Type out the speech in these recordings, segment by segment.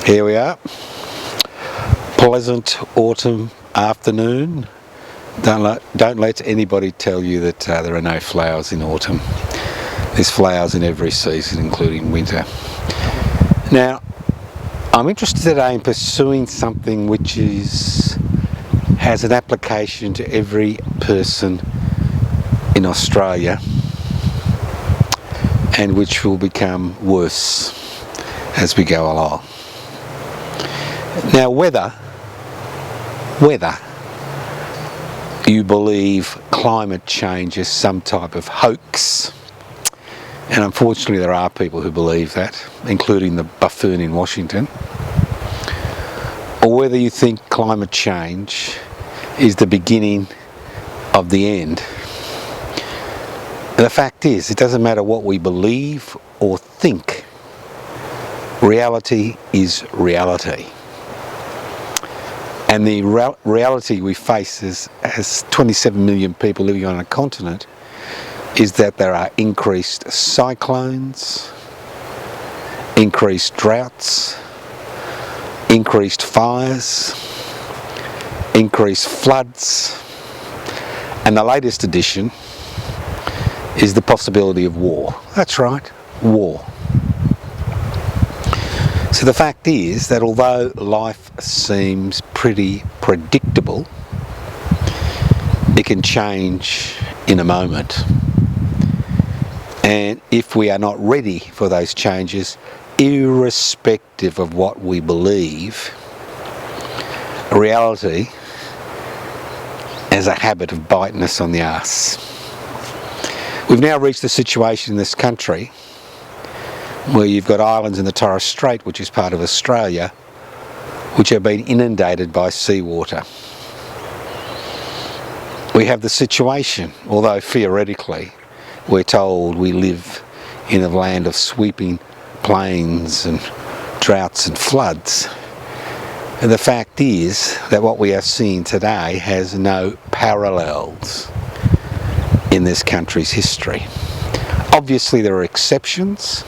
Here we are, pleasant autumn afternoon. Don't let anybody tell you that there are no flowers in autumn. There's flowers in every season, including winter. Now, I'm interested today in pursuing something which has an application to every person in Australia and which will become worse as we go along. Now, whether you believe climate change is some type of hoax, and unfortunately there are people who believe that, including the buffoon in Washington, or whether you think climate change is the beginning of the end, the fact is, it doesn't matter what we believe or think, reality is reality. And the reality we face as 27 million people living on a continent is that there are increased cyclones, increased droughts, increased fires, increased floods, and the latest addition is the possibility of war. That's right, war. So the fact is that although life seems pretty predictable, it can change in a moment. And if we are not ready for those changes, irrespective of what we believe, reality has a habit of biting us on the arse. We've now reached the situation in this country where you've got islands in the Torres Strait, which is part of Australia, which have been inundated by seawater. We have the situation, although theoretically we're told we live in a land of sweeping plains and droughts and floods. And the fact is that what we are seeing today has no parallels in this country's history. Obviously there are exceptions,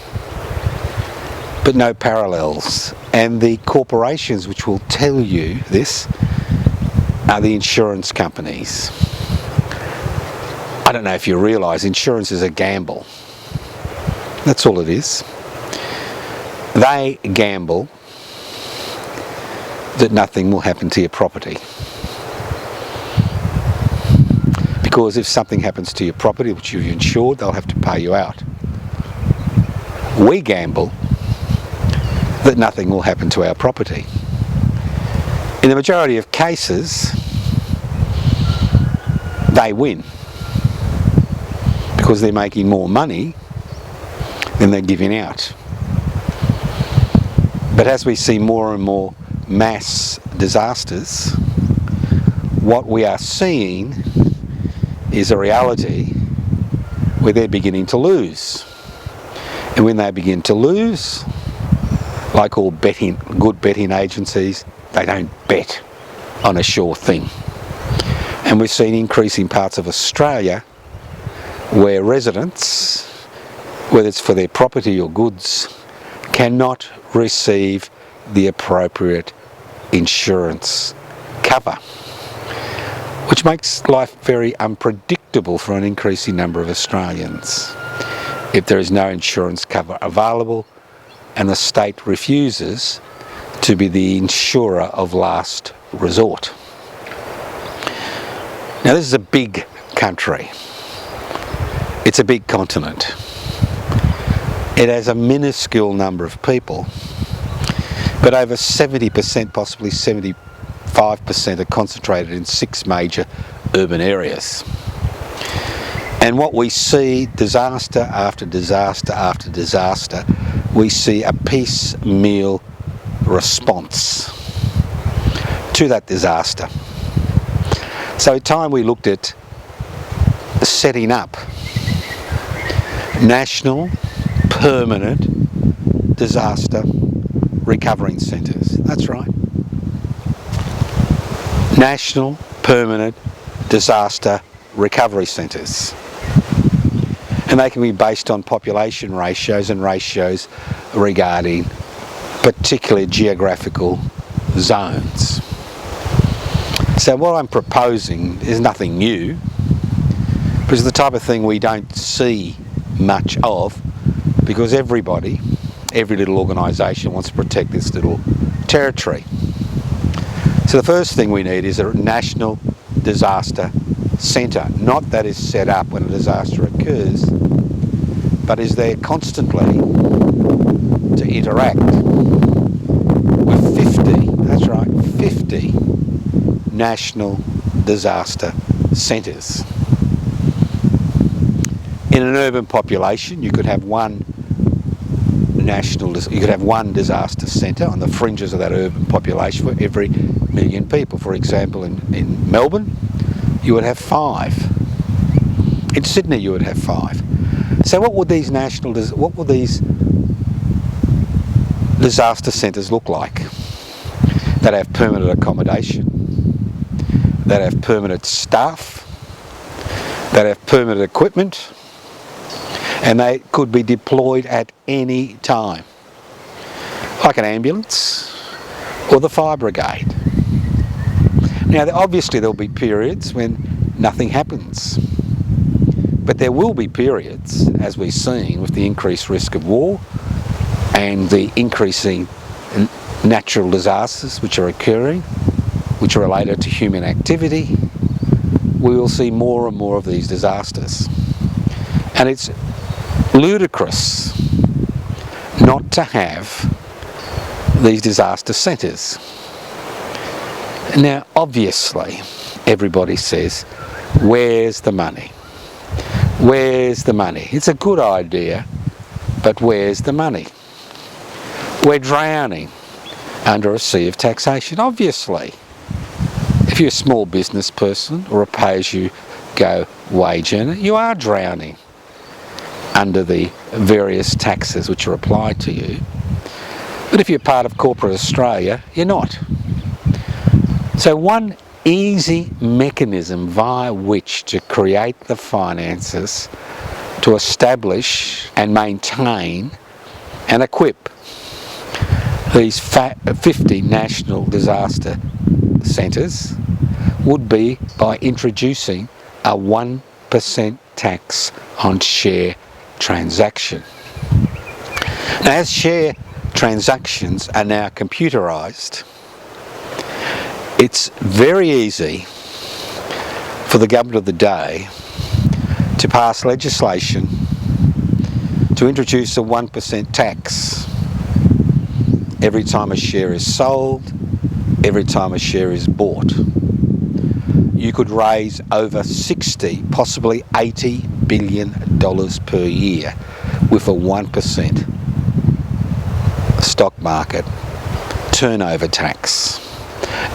but no parallels. And the corporations which will tell you this are the insurance companies. I don't know if you realise insurance is a gamble. That's all it is. They gamble that nothing will happen to your property. Because if something happens to your property which you've insured, they'll have to pay you out. We gamble that nothing will happen to our property. In the majority of cases, they win because they're making more money than they're giving out. But as we see more and more mass disasters, what we are seeing is a reality where they're beginning to lose. And when they begin to lose, like all good betting agencies, they don't bet on a sure thing. And we've seen increasing parts of Australia where residents, whether it's for their property or goods, cannot receive the appropriate insurance cover, which makes life very unpredictable for an increasing number of Australians. If there is no insurance cover available and the state refuses to be the insurer of last resort. Now this is a big country. It's a big continent. It has a minuscule number of people, but over 70%, possibly 75% are concentrated in 6 major urban areas. And what we see, disaster after disaster after disaster, we see a piecemeal response to that disaster. So at time we looked at setting up national permanent disaster recovering centres. That's right. National permanent disaster recovery centres. And they can be based on population ratios and ratios regarding particular geographical zones. So what I'm proposing is nothing new, but it's the type of thing we don't see much of, because every little organisation wants to protect its little territory. So the first thing we need is a national disaster centre, not that is set up when a disaster occurs, but is there constantly to interact with 50 national disaster centres. In an urban population, you could have one disaster centre on the fringes of that urban population for every 1 million people. For example, in Melbourne, you would have 5. In Sydney, you would have 5. So what would these disaster centres look like? That have permanent accommodation, that have permanent staff, that have permanent equipment, and they could be deployed at any time, like an ambulance or the fire brigade. Now, obviously there'll be periods when nothing happens, but there will be periods, as we've seen with the increased risk of war and the increasing natural disasters which are occurring, which are related to human activity. We will see more and more of these disasters. And it's ludicrous not to have these disaster centres. Now, obviously, everybody says, where's the money? Where's the money? It's a good idea, but where's the money? We're drowning under a sea of taxation, obviously. If you're a small business person or a pay-as-you-go wage earner, you are drowning under the various taxes which are applied to you. But if you're part of corporate Australia, you're not. So one easy mechanism via which to create the finances to establish and maintain and equip these 50 national disaster centres would be by introducing a 1% tax on share transaction. Now, as share transactions are now computerised, it's very easy for the government of the day to pass legislation to introduce a 1% tax every time a share is sold, every time a share is bought. You could raise over 60, possibly $80 billion per year with a 1% stock market turnover tax.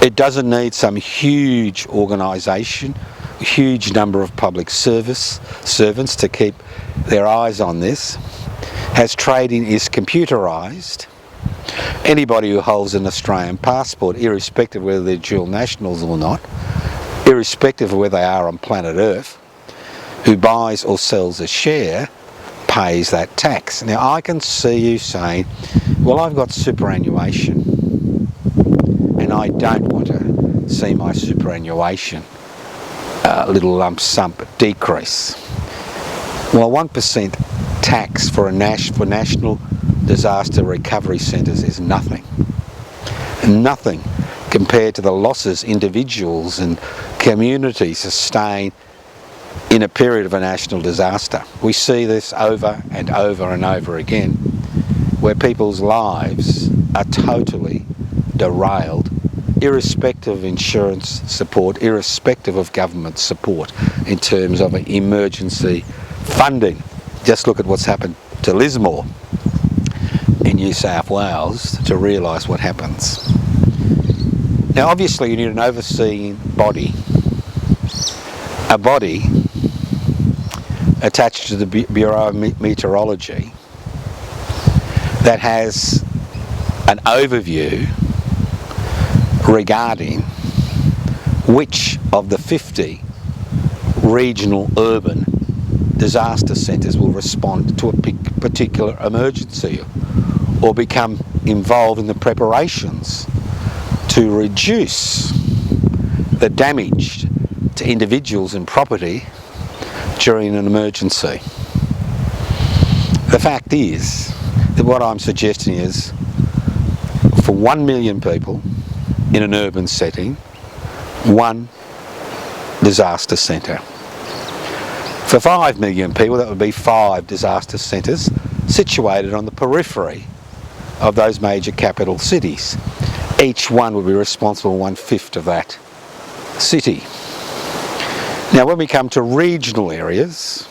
It doesn't need some huge organisation, huge number of public servants to keep their eyes on this. As trading is computerised, anybody who holds an Australian passport, irrespective of whether they're dual nationals or not, irrespective of where they are on planet Earth, who buys or sells a share, pays that tax. Now, I can see you saying, well, I've got superannuation and I don't want to see my superannuation little lump sum decrease. Well, 1% tax for national disaster recovery centres is nothing. Nothing compared to the losses individuals and communities sustain in a period of a national disaster. We see this over and over and over again, where people's lives are totally derailed, irrespective of insurance support, irrespective of government support in terms of emergency funding. Just look at what's happened to Lismore in New South Wales to realise what happens. Now, obviously you need an overseeing body, a body attached to the Bureau of Meteorology that has an overview regarding which of the 50 regional urban disaster centres will respond to a particular emergency or become involved in the preparations to reduce the damage to individuals and property during an emergency. The fact is that what I'm suggesting is for 1 million people in an urban setting, one disaster centre. For 5 million people, that would be 5 disaster centres situated on the periphery of those major capital cities. Each one would be responsible for 1/5 of that city. Now when we come to regional areas,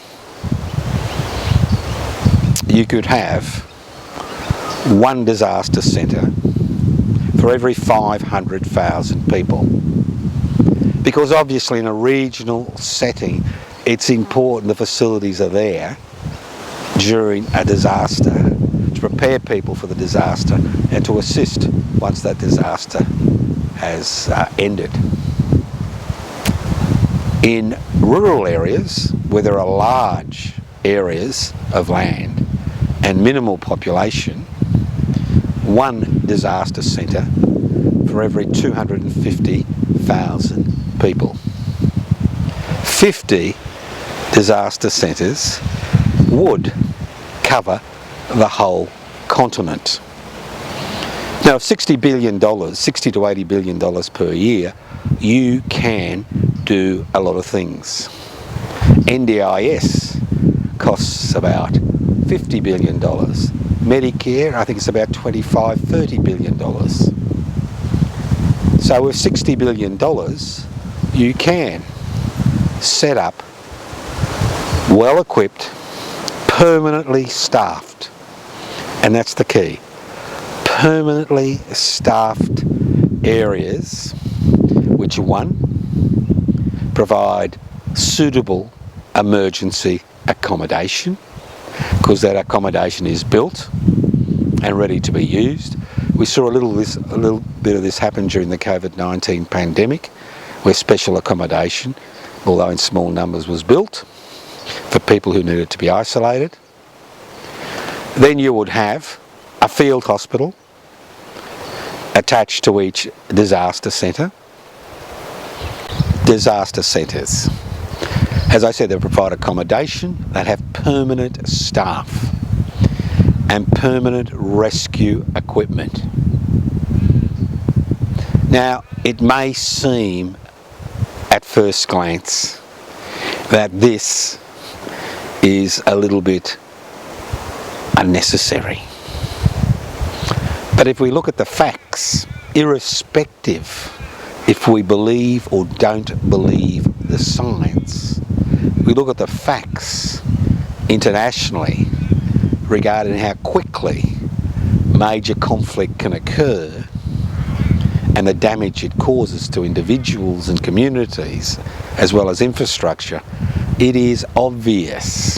you could have one disaster centre for every 500,000 people. Because obviously in a regional setting, it's important the facilities are there during a disaster to prepare people for the disaster and to assist once that disaster has ended. In rural areas where there are large areas of land and minimal population, one disaster centre for every 250,000 people. 50 disaster centres would cover the whole continent. Now, $60 to $80 billion per year, you can do a lot of things. NDIS costs about $50 billion. Medicare, I think it's about $25, $30 billion. So with $60 billion, you can set up well-equipped, permanently staffed, and that's the key, permanently staffed areas which, one, provide suitable emergency accommodation, because that accommodation is built and ready to be used. We saw a little bit of this happen during the COVID-19 pandemic, where special accommodation, although in small numbers, was built for people who needed to be isolated. Then you would have a field hospital attached to each disaster centre. Disaster centres, as I said, they provide accommodation, they have permanent staff and permanent rescue equipment. Now, it may seem at first glance that this is a little bit unnecessary. But if we look at the facts, irrespective if we believe or don't believe the science, we look at the facts internationally regarding how quickly major conflict can occur and the damage it causes to individuals and communities as well as infrastructure, it is obvious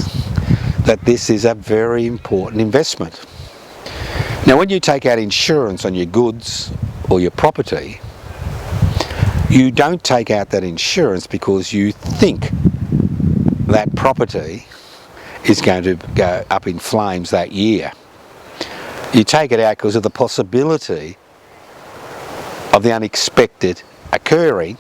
that this is a very important investment. Now, when you take out insurance on your goods or your property, you don't take out that insurance because you think that property is going to go up in flames that year. You take it out because of the possibility of the unexpected occurring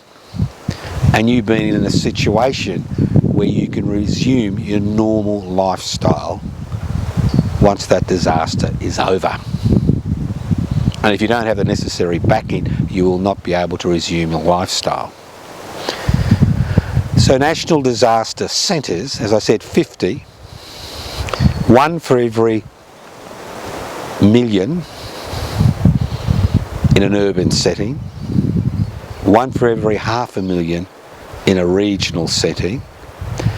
and you being in a situation where you can resume your normal lifestyle once that disaster is over. And if you don't have the necessary backing, you will not be able to resume your lifestyle. So national disaster centres, as I said, 50, one for every million in an urban setting, one for every 500,000 in a regional setting,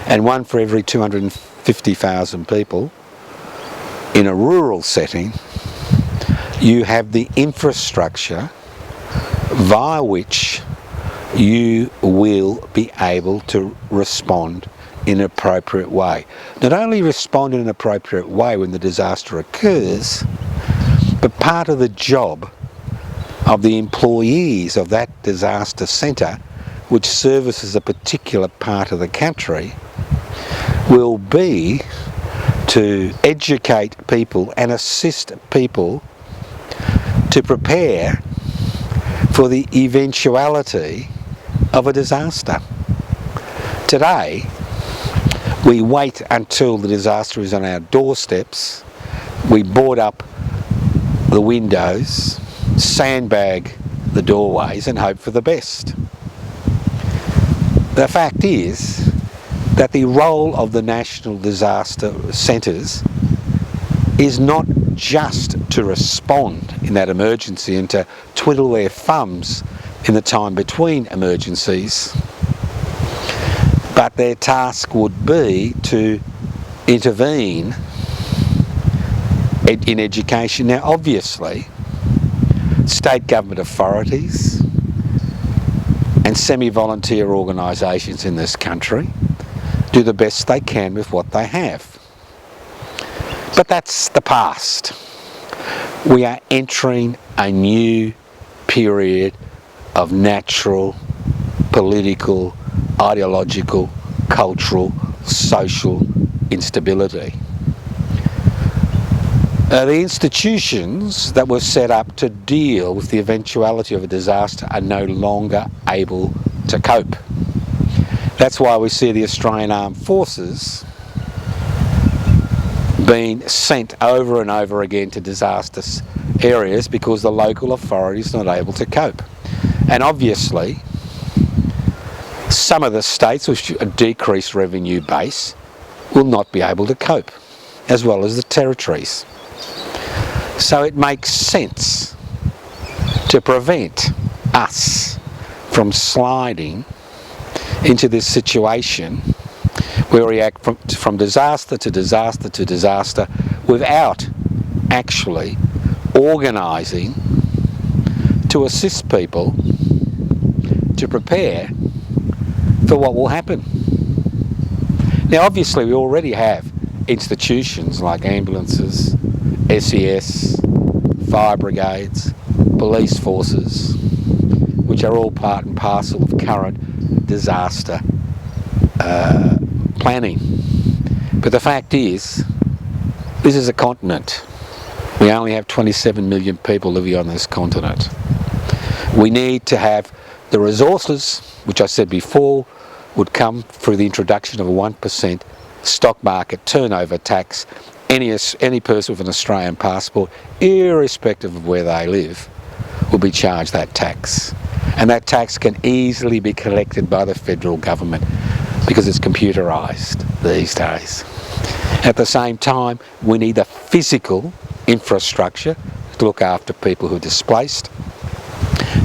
and one for every 250,000 people in a rural setting. You have the infrastructure via which you will be able to respond in an appropriate way. Not only respond in an appropriate way when the disaster occurs, but part of the job of the employees of that disaster centre, which services a particular part of the country, will be to educate people and assist people to prepare for the eventuality of a disaster. Today, we wait until the disaster is on our doorsteps, we board up the windows, sandbag the doorways and hope for the best. The fact is that the role of the National Disaster Centres is not just to respond in that emergency and to twiddle their thumbs in the time between emergencies, but their task would be to intervene in education. Now obviously, state government authorities and semi-volunteer organisations in this country do the best they can with what they have. But that's the past. We are entering a new period of natural, political, ideological, cultural, social instability. The institutions that were set up to deal with the eventuality of a disaster are no longer able to cope. That's why we see the Australian Armed Forces being sent over and over again to disaster areas because the local authorities are not able to cope. And obviously, some of the states with a decreased revenue base will not be able to cope, as well as the territories. So it makes sense to prevent us from sliding into this situation where we react from disaster to disaster to disaster without actually organising to assist people to prepare for what will happen. Now obviously we already have institutions like ambulances, SES, fire brigades, police forces, which are all part and parcel of current disaster planning. But the fact is, this is a continent. We only have 27 million people living on this continent. We need to have the resources, which I said before, would come through the introduction of a 1% stock market turnover tax. Any person with an Australian passport, irrespective of where they live, will be charged that tax. And that tax can easily be collected by the federal government because it's computerised these days. At the same time, we need the physical infrastructure to look after people who are displaced,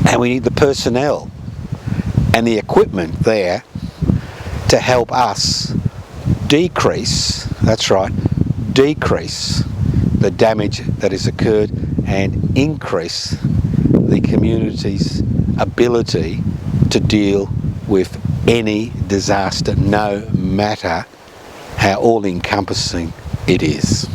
and we need the personnel and the equipment there to help us decrease, that's right, decrease the damage that has occurred and increase the community's ability to deal with any disaster, no matter how all-encompassing it is.